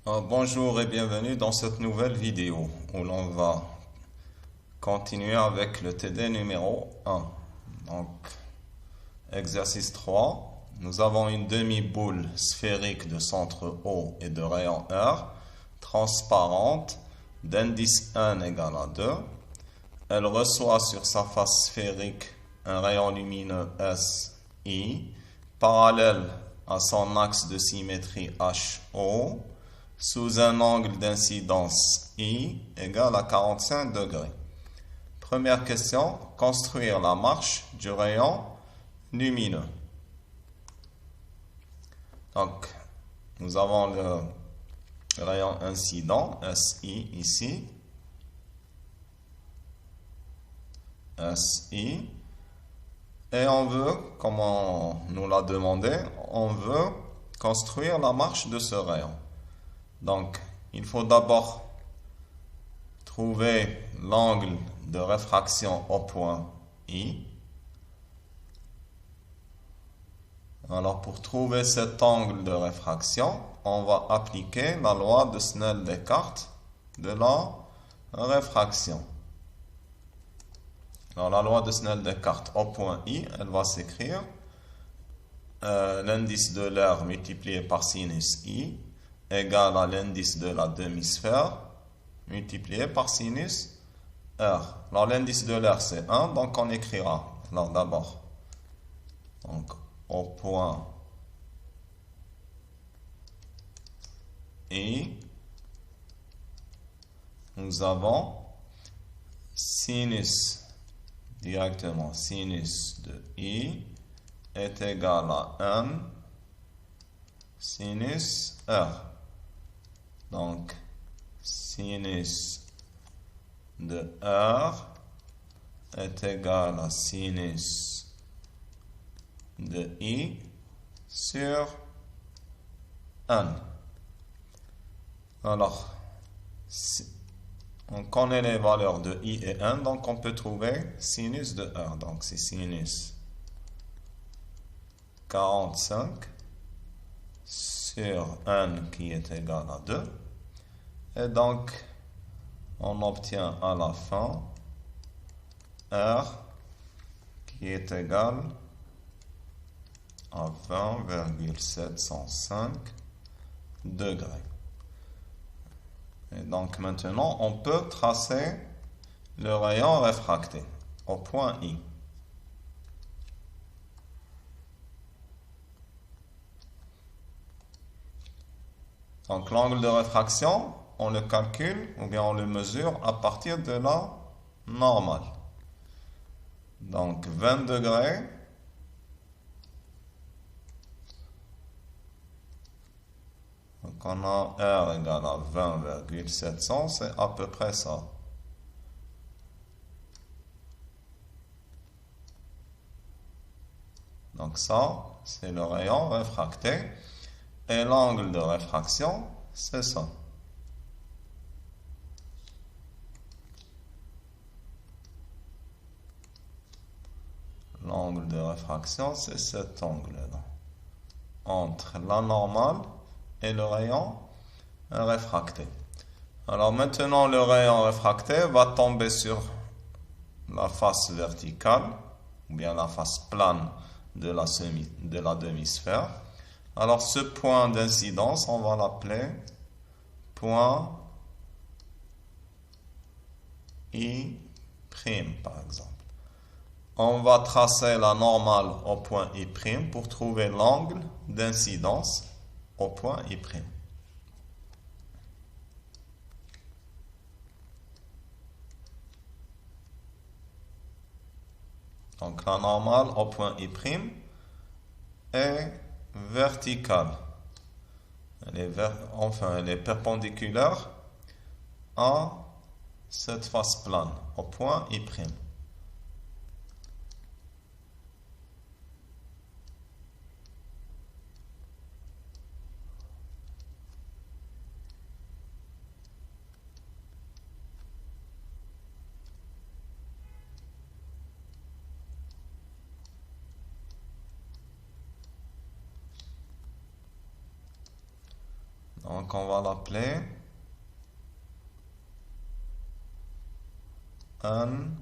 Bonjour et bienvenue dans cette nouvelle vidéo où l'on va continuer avec le TD numéro 1. Donc, exercice 3. Nous avons une demi-boule sphérique de centre O et de rayon R, transparente, d'indice n égale à 2. Elle reçoit sur sa face sphérique un rayon lumineux SI, parallèle à son axe de symétrie HO, sous un angle d'incidence I égale à 45 degrés. Première question, construire la marche du rayon lumineux. Donc, nous avons le rayon incident, SI ici, SI, et on veut, comme on nous l'a demandé, on veut construire la marche de ce rayon. Donc, il faut d'abord trouver l'angle de réfraction au point I. Alors, pour trouver cet angle de réfraction, on va appliquer la loi de Snell-Descartes de la réfraction. Alors, la loi de Snell-Descartes au point I, elle va s'écrire l'indice de l'air multiplié par sinus I égale à l'indice de la demi-sphère multiplié par sinus R. Alors l'indice de l'air c'est 1, donc on écrira. Alors d'abord, donc au point I, nous avons sinus, directement sinus de I est égal à n sinus R. Donc sinus de R est égal à sinus de I sur n. Alors, on connaît les valeurs de I et n, donc on peut trouver sinus de R. Donc c'est sinus 45 sur n qui est égal à 2. Et donc, on obtient à la fin R qui est égal à 20,705 degrés. Et donc maintenant, on peut tracer le rayon réfracté au point I. Donc l'angle de réfraction, on le calcule ou bien on le mesure à partir de la normale. Donc 20 degrés donc on a R égale à 20,700, c'est à peu près ça. Donc ça, c'est le rayon réfracté. Et l'angle de réfraction, c'est ça. L'angle de réfraction, c'est cet angle-là. Entre la normale et le rayon réfracté. Alors maintenant, le rayon réfracté va tomber sur la face verticale, ou bien la face plane de la demi-sphère. Alors ce point d'incidence, on va l'appeler point I', par exemple. On va tracer la normale au point I' pour trouver l'angle d'incidence au point I'. Donc la normale au point I' est verticale. Elle est perpendiculaire à cette face plane, au point I'. Donc on va l'appeler N'.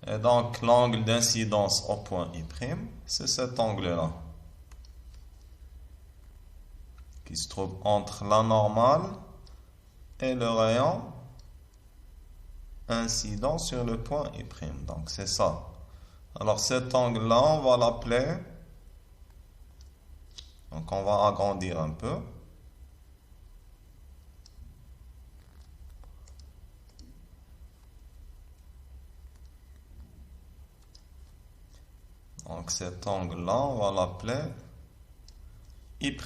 Et donc l'angle d'incidence au point I', c'est cet angle-là, qui se trouve entre la normale et le rayon incident sur le point I'. Donc c'est ça. Alors cet angle-là, on va l'appeler, donc on va agrandir un peu. Donc cet angle-là, on va l'appeler I'.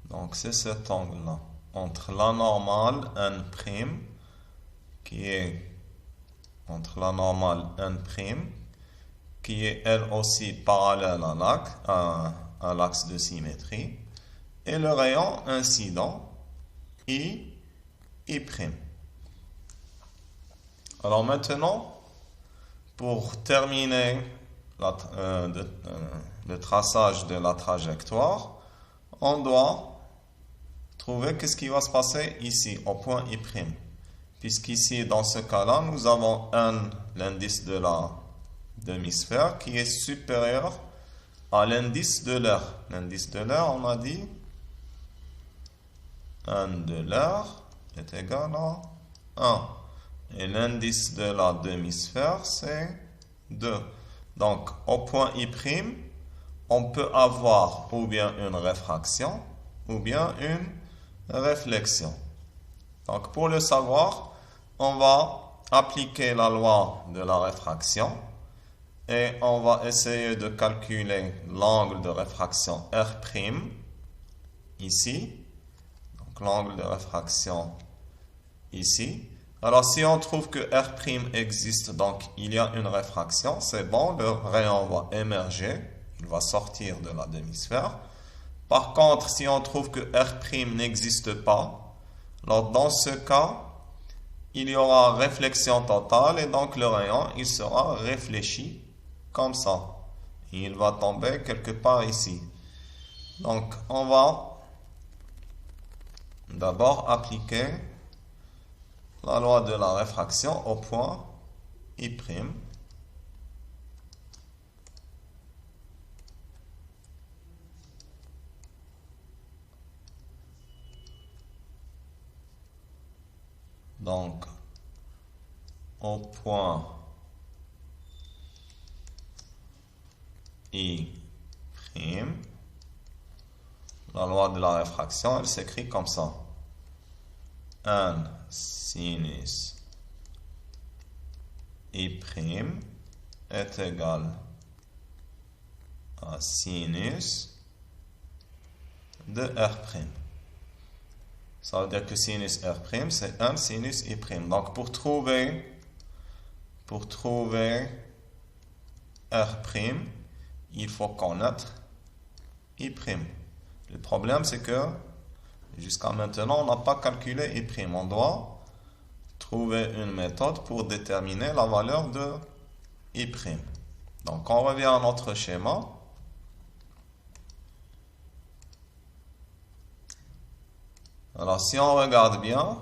Donc c'est cet angle-là, entre la normale N', qui est entre la normale N', qui est elle aussi parallèle à l'axe de symétrie, et le rayon incident I'. Alors maintenant, pour terminer le traçage de la trajectoire, on doit trouver qu'est-ce qui va se passer ici, au point I'. Puisqu'ici, dans ce cas-là, nous avons N, l'indice de la demi-sphère, qui est supérieur à l'indice de l'air. L'indice de l'air, on a dit N de l'air est égal à 1. Et l'indice de la demi-sphère, c'est 2. Donc, au point I', on peut avoir ou bien une réfraction, ou bien une réflexion. Donc, pour le savoir, on va appliquer la loi de la réfraction et on va essayer de calculer l'angle de réfraction R', ici. Donc, l'angle de réfraction ici. Alors, si on trouve que R' existe, donc il y a une réfraction, c'est bon, le rayon va émerger, il va sortir de la demi-sphère. Par contre, si on trouve que R' n'existe pas, alors dans ce cas, il y aura réflexion totale et donc le rayon, il sera réfléchi comme ça. Et il va tomber quelque part ici. Donc, on va d'abord appliquer la loi de la réfraction au point I'. Donc, au point I', la loi de la réfraction, elle s'écrit comme ça. N sinus I' est égal à sinus de R'. Ça veut dire que sinus R', c'est 1 sinus I'. Donc, pour trouver R', il faut connaître I'. Le problème, c'est que jusqu'à maintenant, on n'a pas calculé I'. On doit trouver une méthode pour déterminer la valeur de I'. Donc, on revient à notre schéma. Alors, si on regarde bien,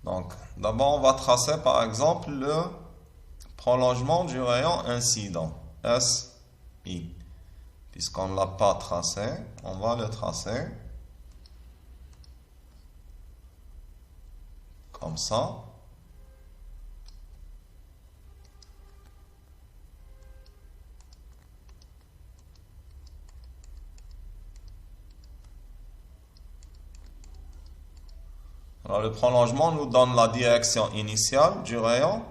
donc, d'abord, on va tracer, par exemple, le prolongement du rayon incident, SI. Puisqu'on ne l'a pas tracé, on va le tracer comme ça. Alors, le prolongement nous donne la direction initiale du rayon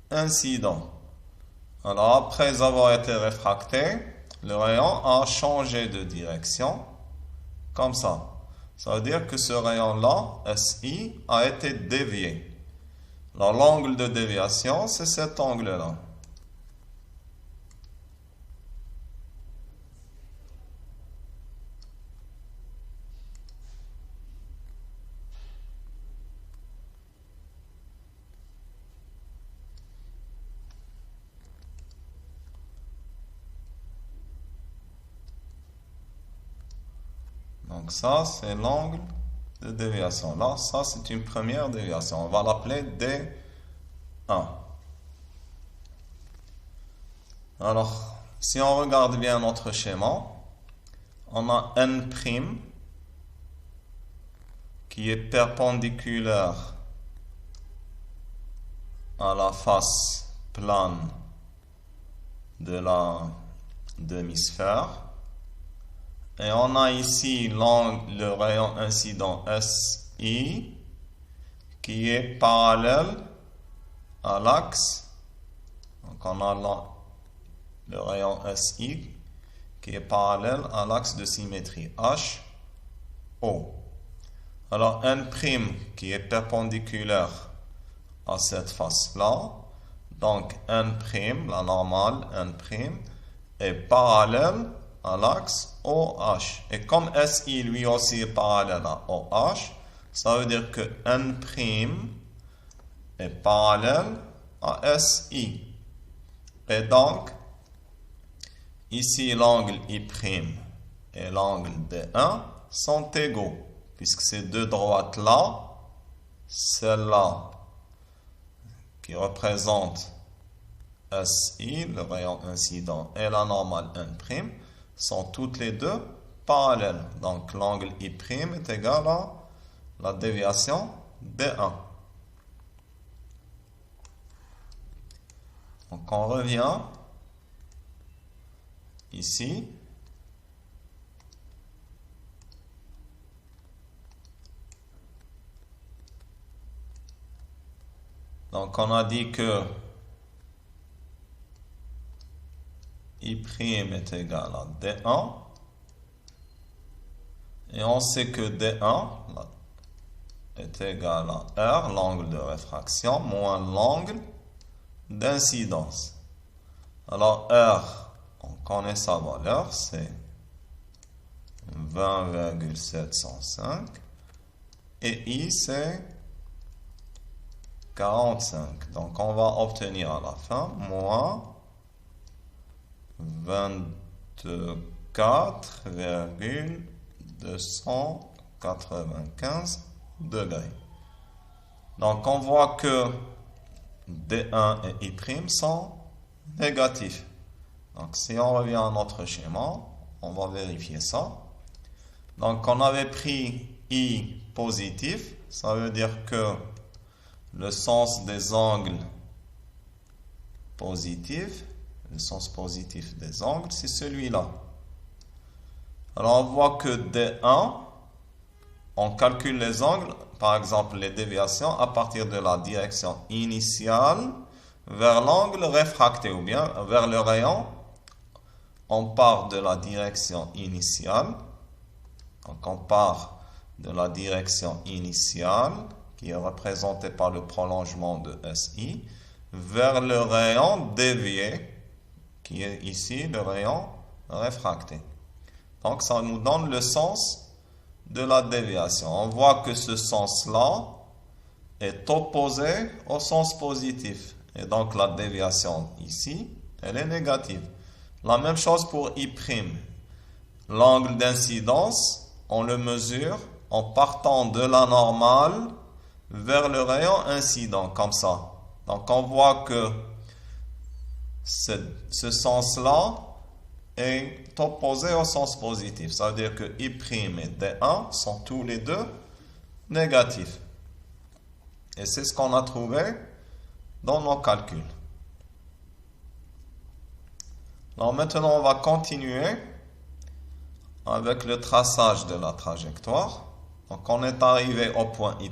incident. Alors, après avoir été réfracté, le rayon a changé de direction, comme ça. Ça veut dire que ce rayon-là, SI, a été dévié. Alors, l'angle de déviation, c'est cet angle-là. Donc ça, c'est l'angle de déviation. Là, ça, c'est une première déviation. On va l'appeler D1. Alors, si on regarde bien notre schéma, on a N' qui est perpendiculaire à la face plane de la demi-sphère. Et on a ici le rayon incident SI qui est parallèle à l'axe. Donc on a le rayon SI qui est parallèle à l'axe de symétrie HO. Alors N' qui est perpendiculaire à cette face-là. Donc N', la normale N', est parallèle à l'axe OH. Et comme SI lui aussi est parallèle à OH, ça veut dire que N' est parallèle à SI. Et donc, ici l'angle I' et l'angle D1 sont égaux, puisque ces deux droites-là, celle-là qui représente SI, le rayon incident, et la normale N', sont toutes les deux parallèles. Donc l'angle I' est égal à la déviation D1. Donc on revient ici. Donc on a dit que I' est égal à D1. Et on sait que D1 est égal à R, l'angle de réfraction, moins l'angle d'incidence. Alors R, on connaît sa valeur, c'est 20,705. Et I, c'est 45. Donc on va obtenir à la fin moins 24,295 degrés. Donc on voit que D1 et I' sont négatifs. Donc si on revient à notre schéma, on va vérifier ça. Donc on avait pris I positif, ça veut dire que le sens des angles positifs, le sens positif des angles, c'est celui-là. Alors on voit que D1, on calcule les angles, par exemple les déviations, à partir de la direction initiale vers l'angle réfracté, ou bien vers le rayon. On part de la direction initiale. Donc on part de la direction initiale, qui est représentée par le prolongement de SI, vers le rayon dévié, qui est ici le rayon réfracté. Donc ça nous donne le sens de la déviation. On voit que ce sens-là est opposé au sens positif. Et donc la déviation ici, elle est négative. La même chose pour I'. L'angle d'incidence, on le mesure en partant de la normale vers le rayon incident, comme ça. Donc on voit que ce sens-là est opposé au sens positif. Ça veut dire que I' et D1 sont tous les deux négatifs. Et c'est ce qu'on a trouvé dans nos calculs. Alors maintenant, on va continuer avec le traçage de la trajectoire. Donc on est arrivé au point I'.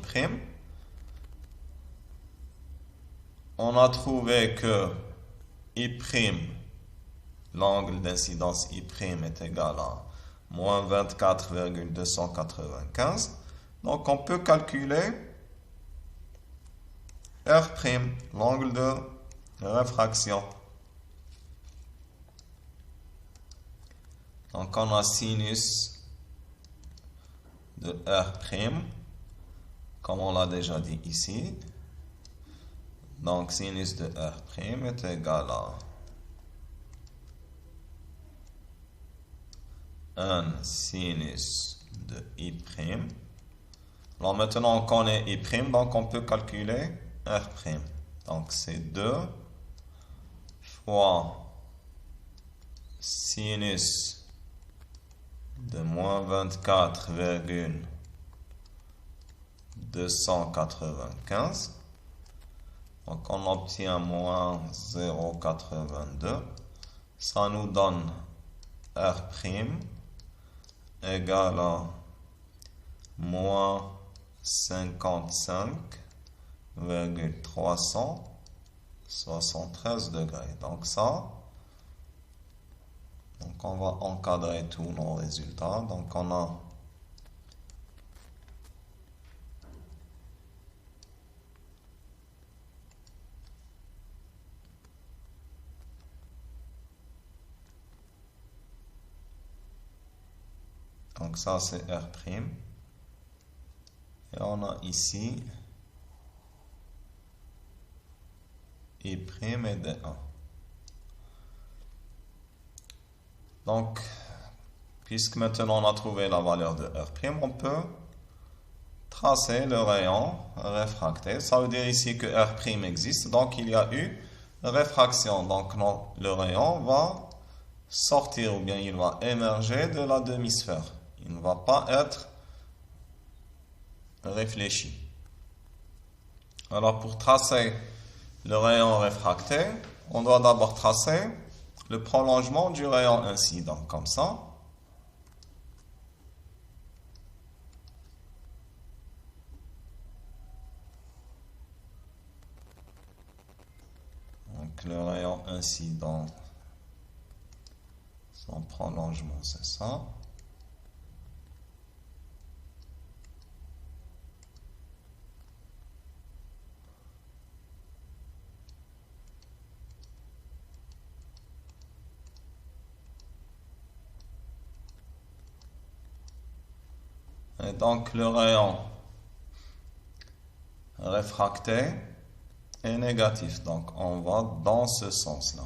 On a trouvé que I', l'angle d'incidence I' est égal à moins 24,295. Donc on peut calculer R', l'angle de réfraction. Donc on a sinus de R', comme on l'a déjà dit ici. Donc sinus de R' est égal à 1 sinus de I'. Alors maintenant on connaît I', donc on peut calculer R'. Donc c'est 2 fois sinus de moins 24,295. Donc on obtient moins 0,82. Ça nous donne R' égale à moins 55,373 degrés. Donc ça, on va encadrer tous nos résultats. Donc on a donc ça c'est R'. Et on a ici I' et D1. Donc, puisque maintenant on a trouvé la valeur de R', on peut tracer le rayon réfracté. Ça veut dire ici que R' existe, donc il y a eu réfraction. Donc le rayon va sortir, ou bien il va émerger de la demi-sphère. Il ne va pas être réfléchi. Alors pour tracer le rayon réfracté, on doit d'abord tracer le prolongement du rayon incident, comme ça. Donc le rayon incident, son prolongement, c'est ça. Et donc le rayon réfracté est négatif. Donc on va dans ce sens-là.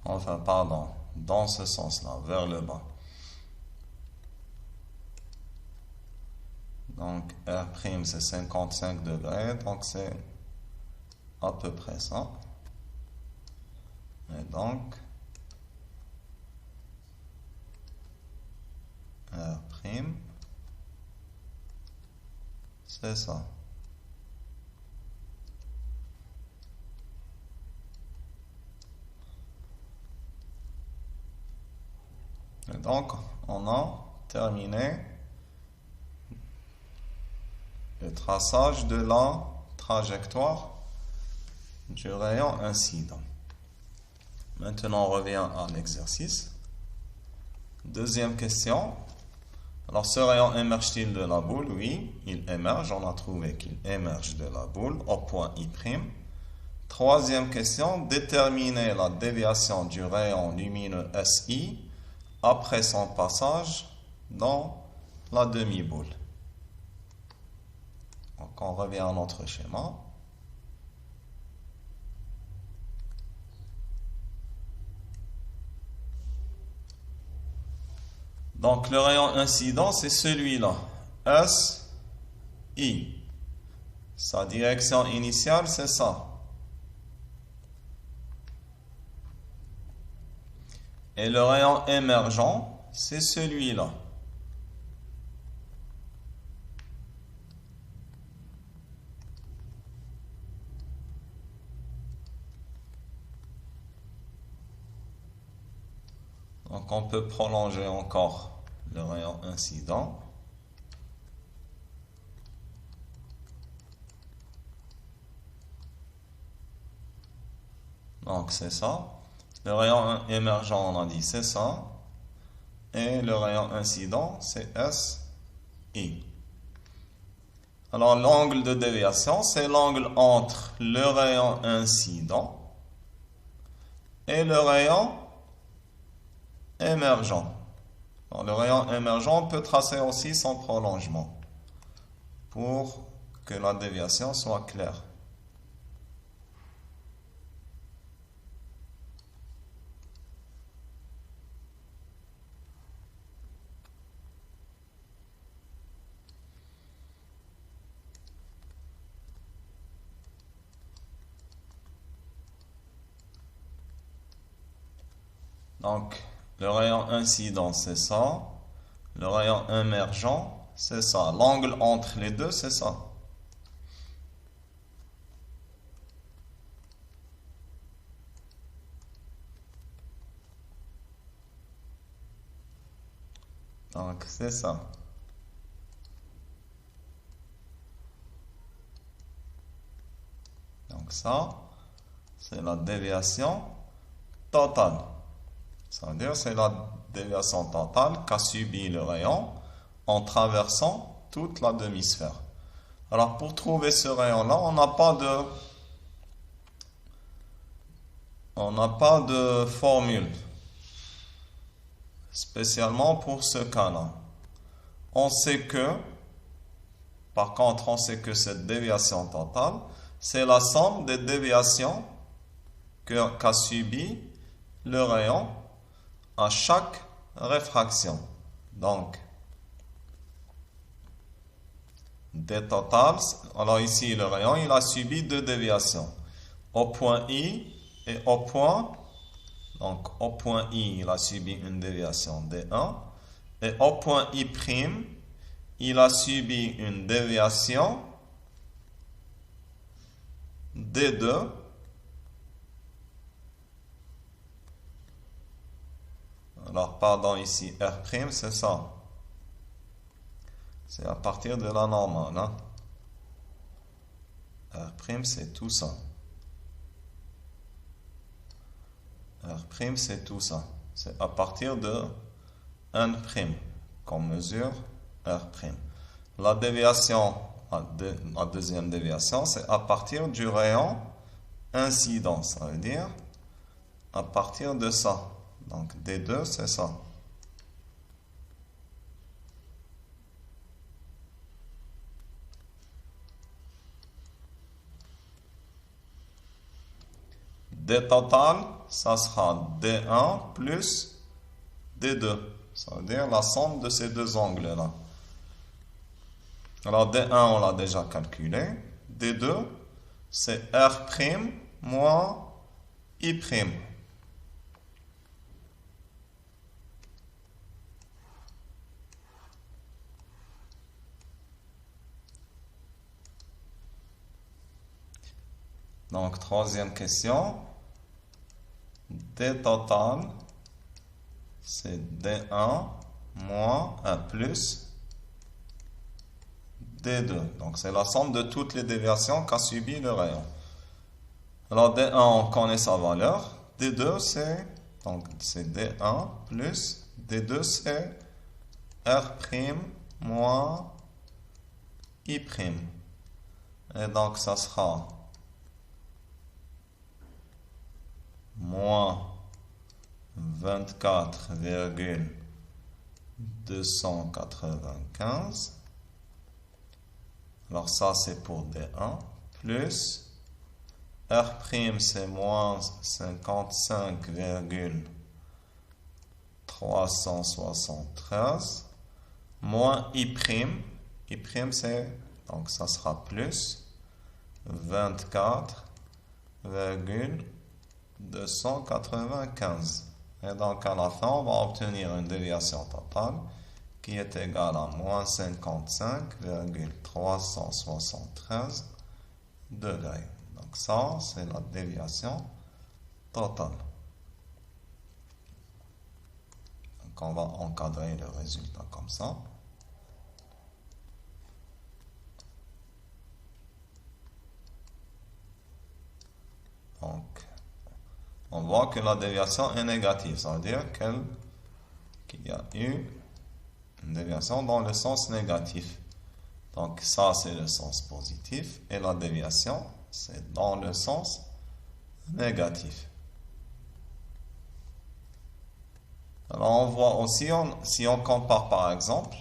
Enfin, pardon, dans ce sens-là, vers le bas. Donc R' c'est 55 degrés, donc c'est à peu près ça. Et donc R', c'est ça. Et donc on a terminé le traçage de la trajectoire du rayon incident. Maintenant, on revient à l'exercice. Deuxième question. Alors, ce rayon émerge-t-il de la boule? Oui, il émerge. On a trouvé qu'il émerge de la boule au point I'. Troisième question. Déterminer la déviation du rayon lumineux SI après son passage dans la demi-boule. Donc, on revient à notre schéma. Donc, le rayon incident, c'est celui-là. SI. Sa direction initiale, c'est ça. Et le rayon émergent, c'est celui-là. Donc, on peut prolonger encore le rayon incident. Donc, c'est ça. Le rayon émergent, on a dit, c'est ça. Et le rayon incident, c'est SI. Alors, l'angle de déviation, c'est l'angle entre le rayon incident et le rayon émergent. Alors, le rayon émergent, on peut tracer aussi son prolongement pour que la déviation soit claire. Donc, le rayon incident, c'est ça. Le rayon émergent, c'est ça. L'angle entre les deux, c'est ça. Donc, c'est ça. Donc, ça, c'est la déviation totale. Ça veut dire c'est la déviation totale qu'a subi le rayon en traversant toute la demi-sphère. Alors, pour trouver ce rayon-là, on n'a pas de formule spécialement pour ce cas-là. On sait que, par contre, on sait que cette déviation totale, c'est la somme des déviations qu'a subi le rayon à chaque réfraction. Donc, D total, alors ici le rayon, il a subi deux déviations. Au point I et au point, donc au point I, il a subi une déviation D1. Et au point I', il a subi une déviation D2. Alors, pardon, ici, R', c'est ça. C'est à partir de la normale. Hein? R', c'est tout ça. R', c'est tout ça. C'est à partir de N', qu'on mesure R'. La déviation, la deuxième déviation, c'est à partir du rayon incident. Ça veut dire à partir de ça. Donc, D2, c'est ça. D total, ça sera D1 plus D2. Ça veut dire la somme de ces deux angles-là. Alors, D1, on l'a déjà calculé. D2, c'est R' moins I'. Donc, troisième question. D total, c'est D1 moins 1 plus D2. Donc, c'est la somme de toutes les déviations qu'a subi le rayon. Alors, D1, on connaît sa valeur. D2, c'est D1 plus D2, c'est R' moins I'. Et donc, ça sera moins 24,295. Alors ça c'est pour D1 plus R' c'est moins 55,373 moins I'. I' c'est, donc ça sera plus 24,295. Et donc à la fin, on va obtenir une déviation totale qui est égale à moins 55,373 degrés. Donc ça, c'est la déviation totale. Donc on va encadrer le résultat comme ça. Donc, on voit que la déviation est négative. Ça veut dire qu'il y a eu une déviation dans le sens négatif. Donc, ça, c'est le sens positif. Et la déviation, c'est dans le sens négatif. Alors, on voit aussi, si on compare par exemple,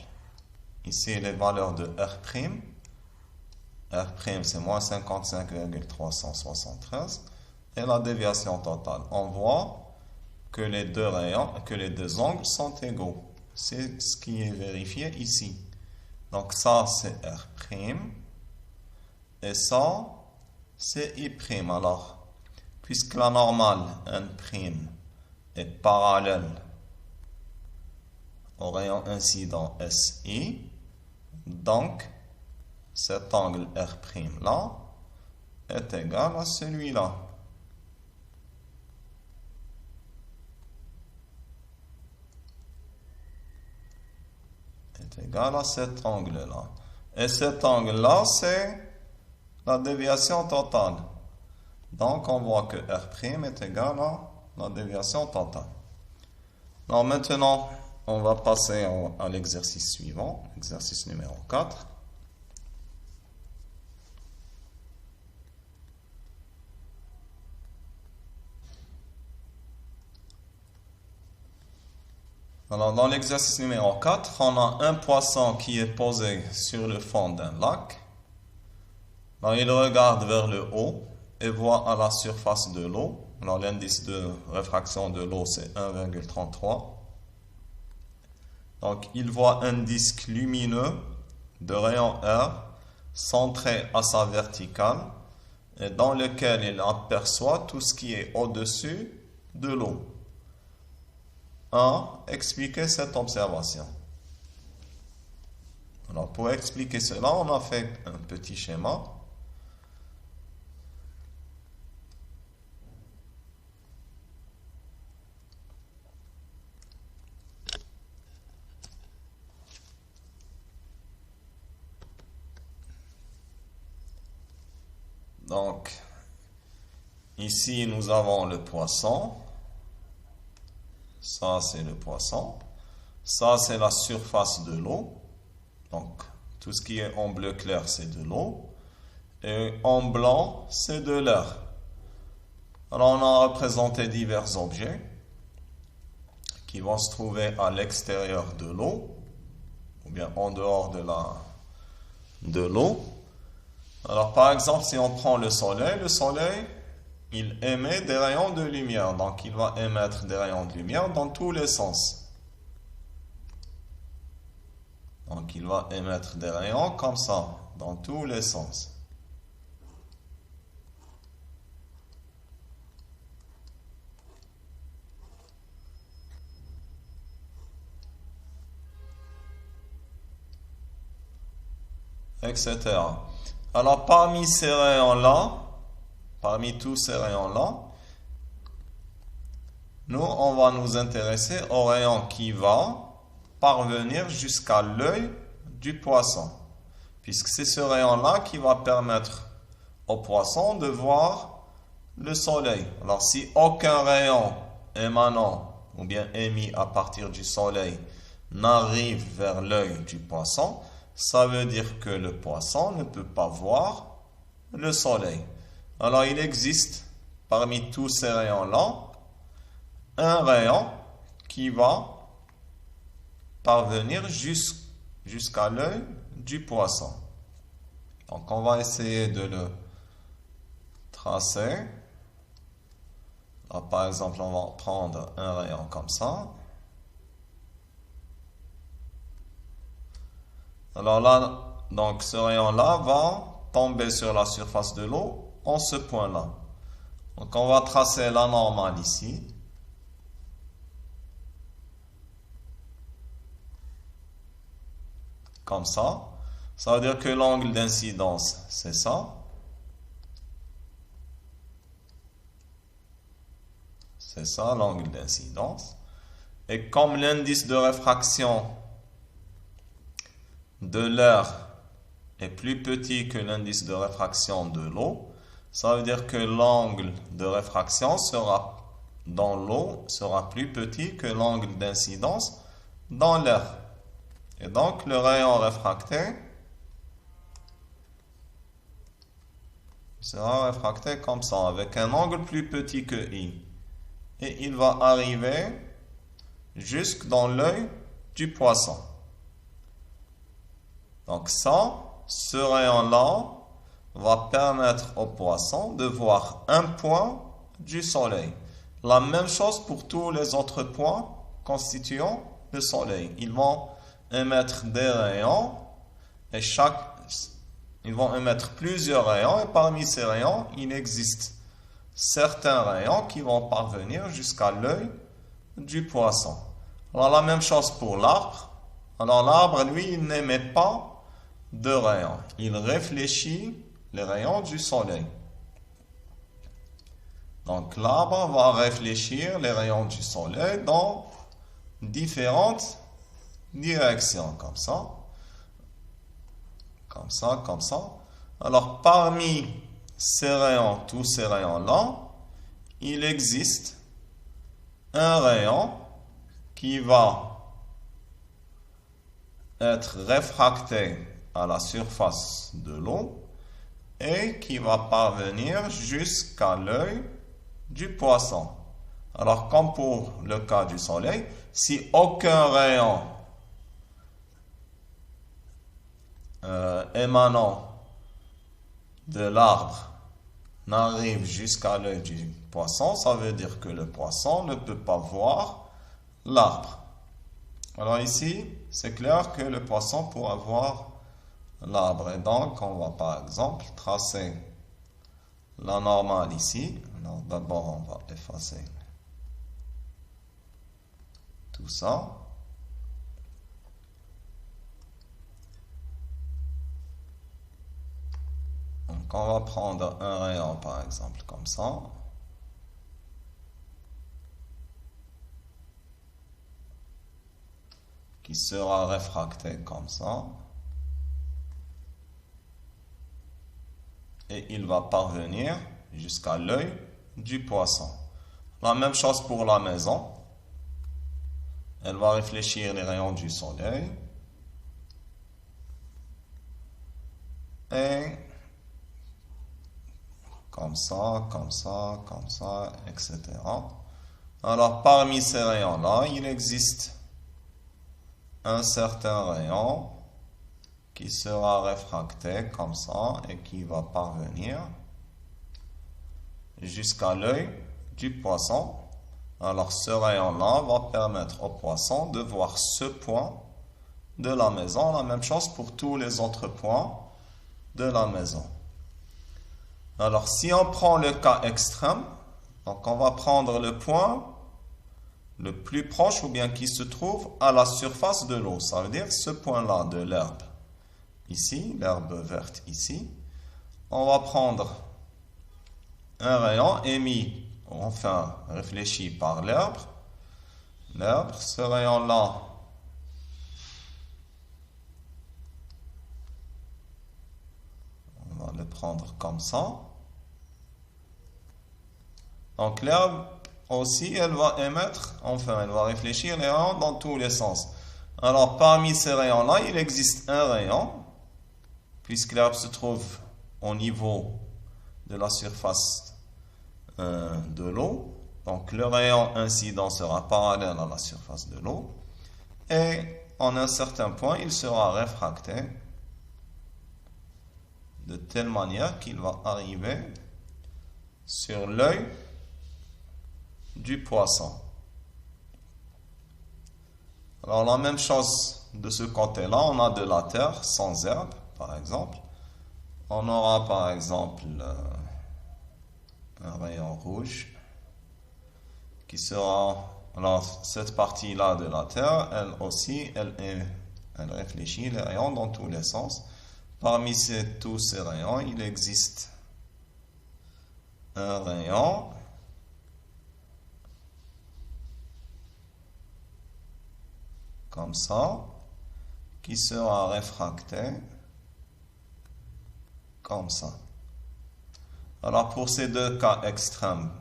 ici les valeurs de R'. R', c'est moins 55,373. Et la déviation totale. On voit que les deux rayons, que les deux angles sont égaux. C'est ce qui est vérifié ici. Donc ça, c'est R'. Et ça, c'est I'. Alors, puisque la normale N', est parallèle au rayon incident SI, donc cet angle R' là est égal à celui-là. Est égal à cet angle-là. Et cet angle-là, c'est la déviation totale. Donc, on voit que R' est égal à la déviation totale. Alors, maintenant, on va passer à l'exercice suivant, exercice numéro 4. Alors, dans l'exercice numéro 4, on a un poisson qui est posé sur le fond d'un lac. Alors, il regarde vers le haut et voit à la surface de l'eau. Alors, l'indice de réfraction de l'eau, c'est 1,33. Donc, il voit un disque lumineux de rayon R centré à sa verticale et dans lequel il aperçoit tout ce qui est au-dessus de l'eau. 1. Expliquer cette observation. Alors, pour expliquer cela, on a fait un petit schéma. Donc, ici, nous avons le poisson. Ça, c'est le poisson. Ça, c'est la surface de l'eau. Donc, tout ce qui est en bleu clair, c'est de l'eau. Et en blanc, c'est de l'air. Alors, on a représenté divers objets qui vont se trouver à l'extérieur de l'eau, ou bien en dehors de l'eau. Alors, par exemple, si on prend le soleil, il émet des rayons de lumière. Donc, il va émettre des rayons de lumière dans tous les sens. Donc, il va émettre des rayons comme ça, dans tous les sens. Etc. Alors, parmi ces rayons-là, parmi tous ces rayons-là, nous, on va nous intéresser au rayon qui va parvenir jusqu'à l'œil du poisson. Puisque c'est ce rayon-là qui va permettre au poisson de voir le soleil. Alors, si aucun rayon émanant ou bien émis à partir du soleil n'arrive vers l'œil du poisson, ça veut dire que le poisson ne peut pas voir le soleil. Alors, il existe parmi tous ces rayons-là un rayon qui va parvenir jusqu'à l'œil du poisson. Donc, on va essayer de le tracer. Là, par exemple, on va prendre un rayon comme ça. Alors là, donc ce rayon-là va tomber sur la surface de l'eau en ce point-là. Donc on va tracer la normale ici. Comme ça. Ça veut dire que l'angle d'incidence, c'est ça. C'est ça l'angle d'incidence. Et comme l'indice de réfraction de l'air est plus petit que l'indice de réfraction de l'eau, ça veut dire que l'angle de réfraction dans l'eau sera plus petit que l'angle d'incidence dans l'air. Et donc, le rayon réfracté sera réfracté comme ça, avec un angle plus petit que I. Et il va arriver jusque dans l'œil du poisson. Donc ça, ce rayon-là va permettre au poisson de voir un point du soleil. La même chose pour tous les autres points constituant le soleil. Ils vont émettre des rayons et ils vont émettre plusieurs rayons et parmi ces rayons, il existe certains rayons qui vont parvenir jusqu'à l'œil du poisson. Alors la même chose pour l'arbre. Alors l'arbre, lui, il n'émet pas de rayons. Il réfléchit les rayons du soleil. Donc l'arbre va réfléchir les rayons du soleil dans différentes directions, comme ça. Comme ça, comme ça. Alors parmi ces rayons, tous ces rayons-là, il existe un rayon qui va être réfracté à la surface de l'eau et qui va parvenir jusqu'à l'œil du poisson. Alors, comme pour le cas du soleil, si aucun rayon émanant de l'arbre n'arrive jusqu'à l'œil du poisson, ça veut dire que le poisson ne peut pas voir l'arbre. Alors ici, c'est clair que le poisson pourra voir l'arbre. Et donc, on va par exemple tracer la normale ici. Alors d'abord, on va effacer tout ça. Donc on va prendre un rayon par exemple comme ça. Qui sera réfracté comme ça. Et il va parvenir jusqu'à l'œil du poisson. La même chose pour la maison. Elle va réfléchir les rayons du soleil. Et comme ça, comme ça, comme ça, etc. Alors parmi ces rayons-là, il existe un certain rayon qui sera réfracté comme ça et qui va parvenir jusqu'à l'œil du poisson. Alors ce rayon-là va permettre au poisson de voir ce point de la maison. La même chose pour tous les autres points de la maison. Alors si on prend le cas extrême, donc on va prendre le point le plus proche ou bien qui se trouve à la surface de l'eau. Ça veut dire ce point-là de l'herbe. Ici, l'herbe verte ici. On va prendre un rayon émis, enfin réfléchi par l'herbe. L'herbe, ce rayon-là, on va le prendre comme ça. Donc l'herbe aussi, elle va émettre, enfin elle va réfléchir les rayons dans tous les sens. Alors parmi ces rayons-là, il existe un rayon, puisque l'herbe se trouve au niveau de la surface de l'eau. Donc le rayon incident sera parallèle à la surface de l'eau. Et en un certain point, il sera réfracté de telle manière qu'il va arriver sur l'œil du poisson. Alors la même chose de ce côté-là, on a de la terre sans herbe, par exemple. On aura par exemple un rayon rouge qui sera, alors cette partie-là de la terre, elle aussi, elle réfléchit les rayons dans tous les sens. Parmi tous ces rayons, il existe un rayon comme ça, qui sera réfracté comme ça. Alors pour ces deux cas extrêmes,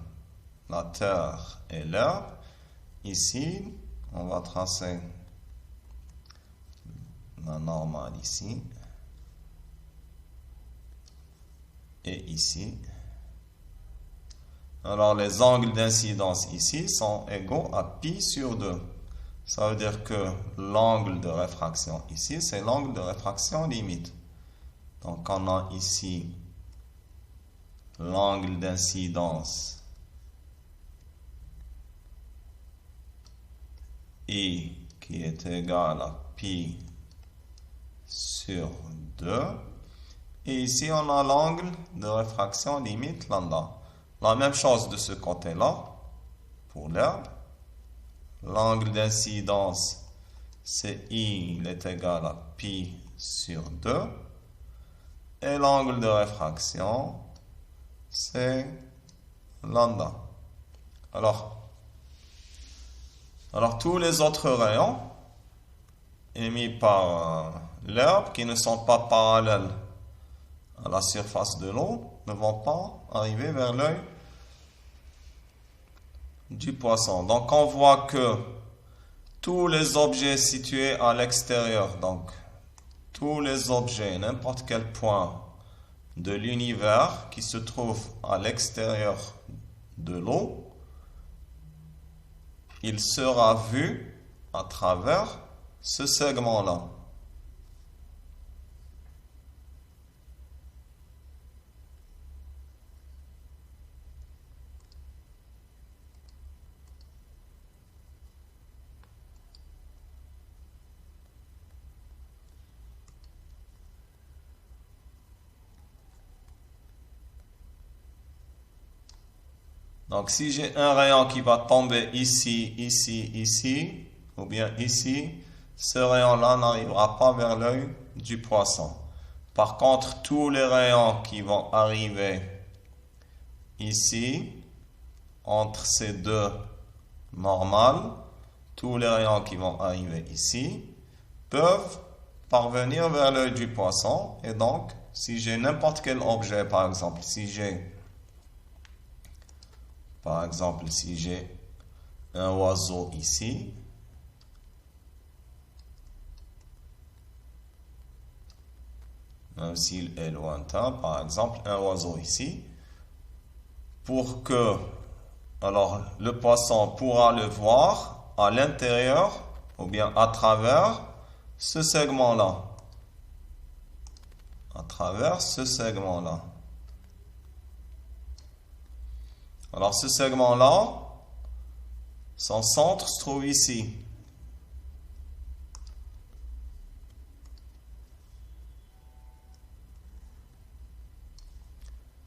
la terre et l'herbe, ici, on va tracer la normale ici et ici. Alors les angles d'incidence ici sont égaux à pi sur 2. Ça veut dire que l'angle de réfraction ici, c'est l'angle de réfraction limite. Donc on a ici l'angle d'incidence I qui est égal à pi sur 2. Et ici on a l'angle de réfraction limite lambda. La même chose de ce côté-là pour l'herbe. l'angle d'incidence, c'est I, il est égal à pi sur 2. Et l'angle de réfraction, c'est lambda. Alors, tous les autres rayons émis par l'herbe qui ne sont pas parallèles à la surface de l'eau ne vont pas arriver vers l'œil du poisson. Donc on voit que tous les objets situés à l'extérieur, donc tous les objets, n'importe quel point de l'univers qui se trouve à l'extérieur de l'eau, il sera vu à travers ce segment-là. Donc, si j'ai un rayon qui va tomber ici, ici, ici, ou bien ici, ce rayon-là n'arrivera pas vers l'œil du poisson. Par contre, tous les rayons qui vont arriver ici, entre ces deux normales, tous les rayons qui vont arriver ici, peuvent parvenir vers l'œil du poisson. Et donc, si j'ai n'importe quel objet, par exemple, si j'ai un oiseau ici, même s'il est lointain, par exemple, un oiseau ici, pour que, alors, le poisson pourra le voir à l'intérieur, ou bien à travers ce segment-là. À travers ce segment-là. Alors, ce segment-là, son centre se trouve ici.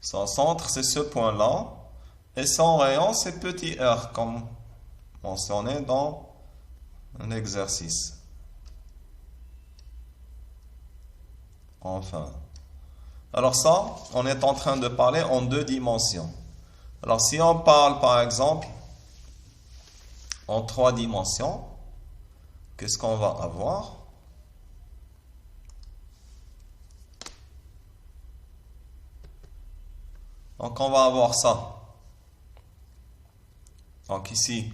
Son centre, c'est ce point-là. Et son rayon, c'est petit r, comme mentionné dans l'exercice. Enfin. Alors ça, on est en train de parler en 2 dimensions. Alors si on parle par exemple en 3 dimensions, qu'est-ce qu'on va avoir? Donc on va avoir ça. Donc ici,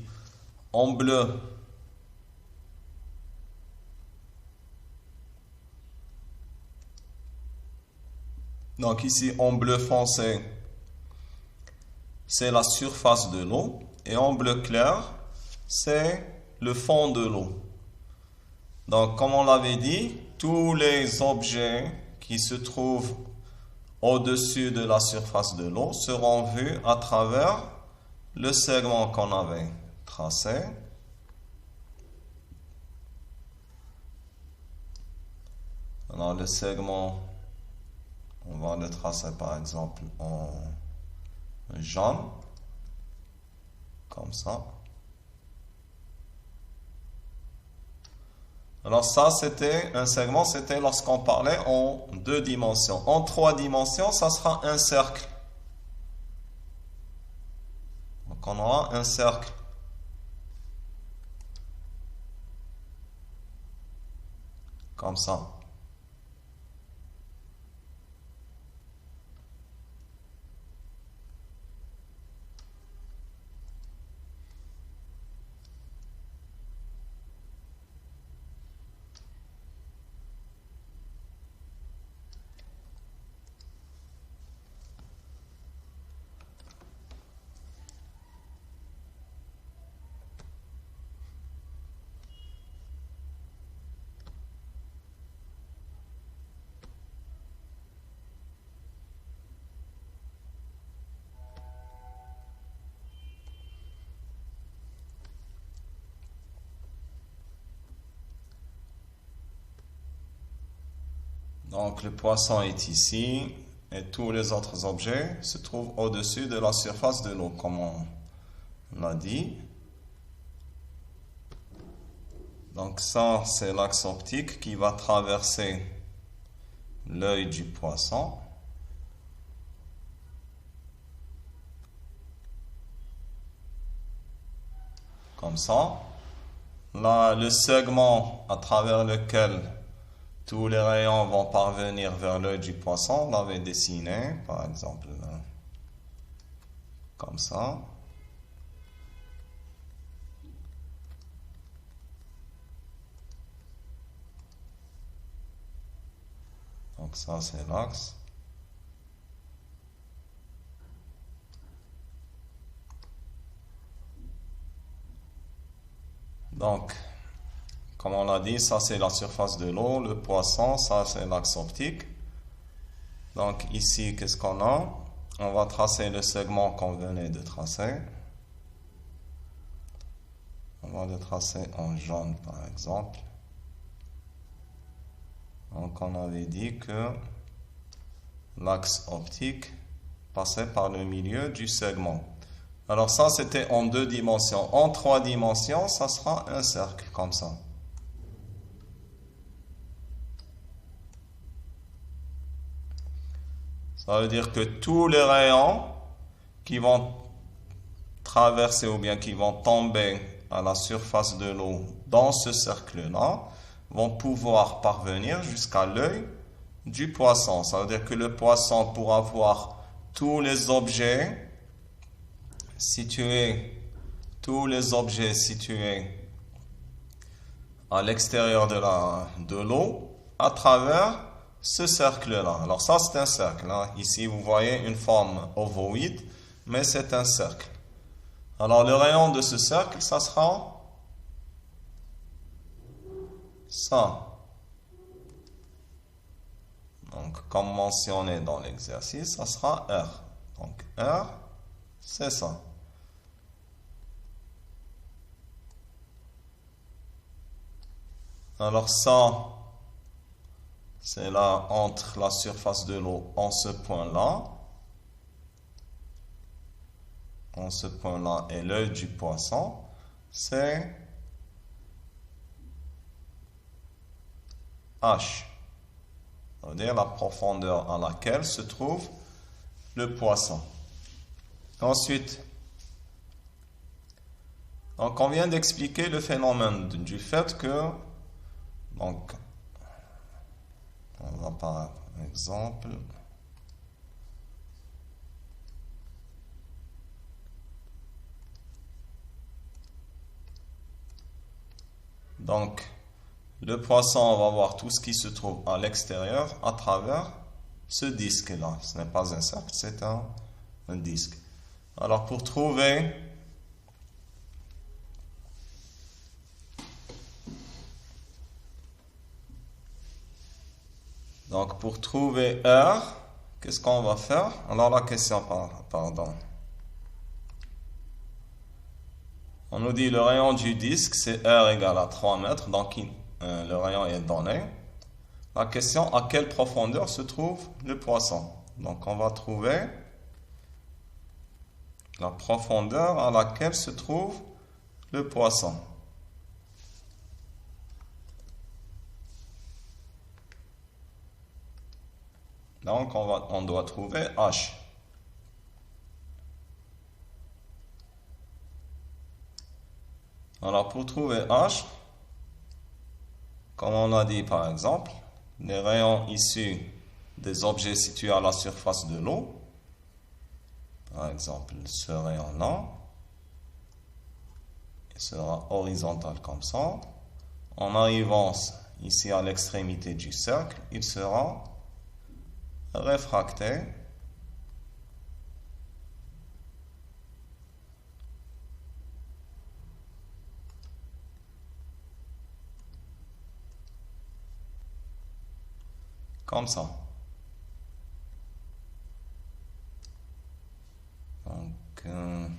en bleu, donc ici en bleu foncé, c'est la surface de l'eau, et en bleu clair, c'est le fond de l'eau. Donc, comme on l'avait dit, tous les objets qui se trouvent au-dessus de la surface de l'eau seront vus à travers le segment qu'on avait tracé. Alors, le segment, on va le tracer par exemple en jaune, comme ça. Alors ça, c'était un segment, c'était lorsqu'on parlait en 2 dimensions. En 3 dimensions, ça sera un cercle. Donc on aura un cercle. Comme ça. Donc le poisson est ici et tous les autres objets se trouvent au-dessus de la surface de l'eau, comme on l'a dit. Donc ça, c'est l'axe optique qui va traverser l'œil du poisson. Comme ça. Là, le segment à travers lequel tous les rayons vont parvenir vers l'œil du poisson, on l'avait dessiné, par exemple, là, comme ça. Donc ça, c'est l'axe. Donc, comme on l'a dit, ça c'est la surface de l'eau, le poisson, ça c'est l'axe optique. Donc ici, qu'est-ce qu'on a? On va tracer le segment qu'on venait de tracer. On va le tracer en jaune par exemple. Donc on avait dit que l'axe optique passait par le milieu du segment. Alors ça c'était en 2 dimensions. En 3 dimensions, ça sera un cercle comme ça. Ça veut dire que tous les rayons qui vont traverser ou bien qui vont tomber à la surface de l'eau dans ce cercle-là vont pouvoir parvenir jusqu'à l'œil du poisson. Ça veut dire que le poisson pourra voir tous les objets situés à l'extérieur de l'eau à travers ce cercle-là. Alors ça, c'est un cercle. Ici, vous voyez une forme ovoïde, mais c'est un cercle. Alors le rayon de ce cercle, ça sera ça. Donc, comme mentionné dans l'exercice, ça sera R. Donc, R, c'est ça. Alors, ça, c'est là entre la surface de l'eau en ce point-là. En ce point-là et l'œil du poisson, c'est H. Ça veut dire la profondeur à laquelle se trouve le poisson. Ensuite, donc on vient d'expliquer le phénomène du fait que, donc, on va par exemple, donc, le poisson, on va voir tout ce qui se trouve à l'extérieur à travers ce disque-là. Ce n'est pas un cercle, c'est un disque. Alors, pour trouver R, qu'est-ce qu'on va faire? Alors, la question, pardon. On nous dit le rayon du disque, c'est R égale à 3 mètres, donc le rayon est donné. La question, à quelle profondeur se trouve le poisson? Donc on va trouver la profondeur à laquelle se trouve le poisson. Donc on doit trouver H. Alors pour trouver H, comme on a dit par exemple, les rayons issus des objets situés à la surface de l'eau, par exemple ce rayon-là, il sera horizontal comme ça. En arrivant ici à l'extrémité du cercle, il sera réfracté comme ça. Donc, on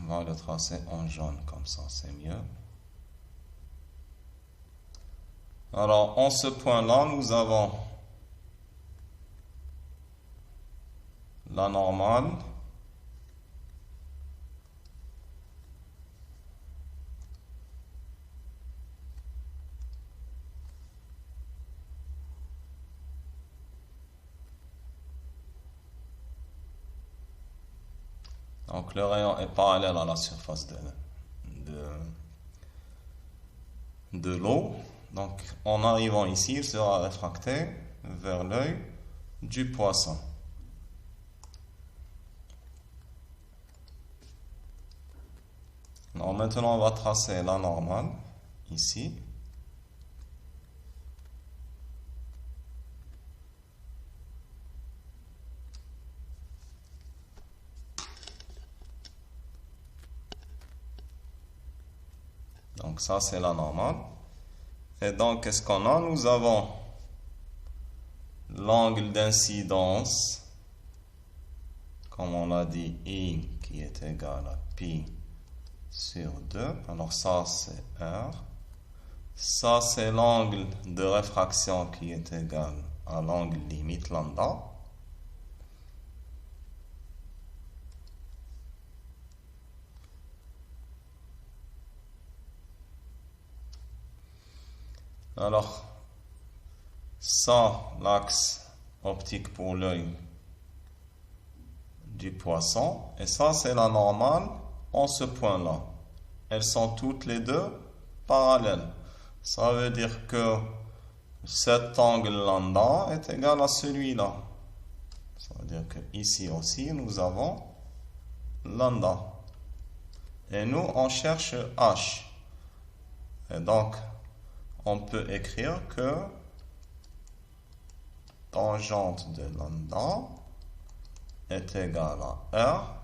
va le tracer en jaune, comme ça, c'est mieux. Alors, en ce point-là, nous avons la normale Donc le rayon est parallèle à la surface de l'eau. Donc en arrivant ici, il sera réfracté vers l'œil du poisson. Alors maintenant, on va tracer la normale ici. Donc ça, c'est la normale. Et donc, qu'est-ce qu'on a? Nous avons l'angle d'incidence, comme on l'a dit, I qui est égal à pi sur 2. Alors ça, c'est R. Ça, c'est l'angle de réfraction qui est égal à l'angle limite lambda. Alors, ça, l'axe optique pour l'œil du poisson. Et ça, c'est la normale en ce point-là. Elles sont toutes les deux parallèles. Ça veut dire que cet angle lambda est égal à celui-là. Ça veut dire que ici aussi, nous avons lambda. Et nous, on cherche h. Et donc, on peut écrire que tangente de lambda est égale à R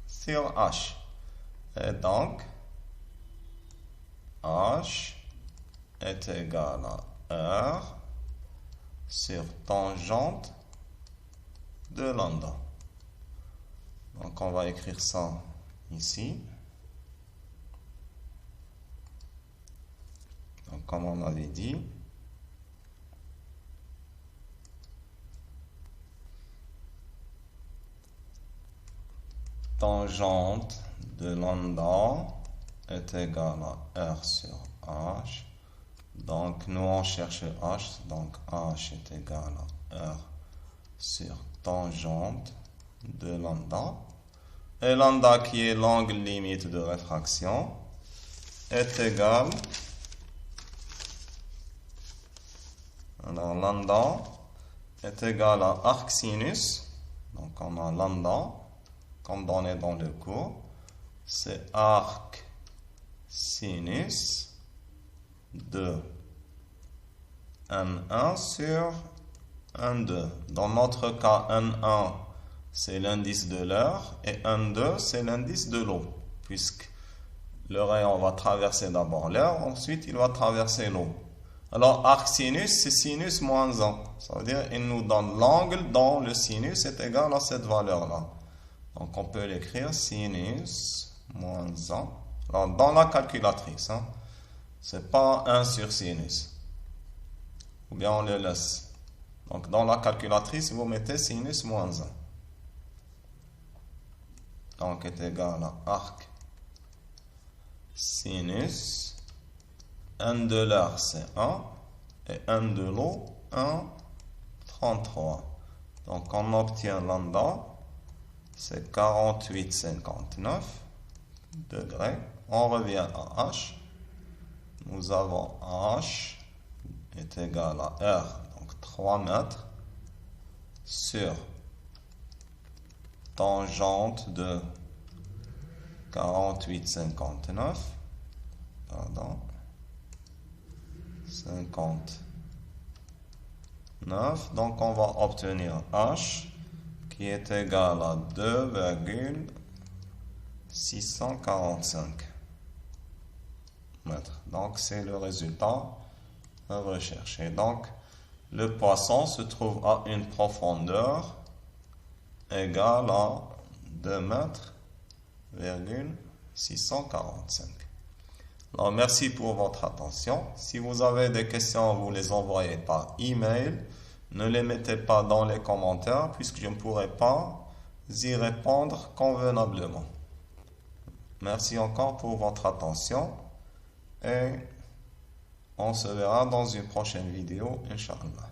sur H. Et donc, H est égal à R sur tangente de lambda. Donc, on va écrire ça ici. Donc, comme on avait dit, tangente de lambda est égale à R sur H. Donc, nous on cherche H. Donc, H est égal à R sur tangente de lambda. Et lambda, qui est l'angle limite de réfraction, est égal. Alors, lambda est égal à arc sinus. Donc, on a lambda, comme donné dans le cours. C'est arc sinus de N1 sur N2. Dans notre cas, N1, c'est l'indice de l'air et N2, c'est l'indice de l'eau. Puisque le rayon va traverser d'abord l'air, ensuite il va traverser l'eau. Alors, arc sinus, c'est sinus moins 1. Ça veut dire qu'il nous donne l'angle dont le sinus est égal à cette valeur-là. Donc, on peut l'écrire sinus moins 1. Alors, dans la calculatrice, c'est pas 1 sur sinus. Ou bien on le laisse. Donc, dans la calculatrice, vous mettez sinus moins 1. Donc, est égal à arc sinus. N de l'air, c'est 1. Et N de l'eau, 1,33. Donc, on obtient lambda, c'est 48,59 degrés. On revient à H. Nous avons H est égal à R, donc 3 mètres, sur tangente de 48,59. Pardon. 59. Donc, on va obtenir H qui est égal à 2,645 mètres. Donc, c'est le résultat recherché. Donc, le poisson se trouve à une profondeur égale à 2 mètres, 645. Alors, merci pour votre attention. Si vous avez des questions, vous les envoyez par email. Ne les mettez pas dans les commentaires puisque je ne pourrai pas y répondre convenablement. Merci encore pour votre attention et on se verra dans une prochaine vidéo, Inch'Allah.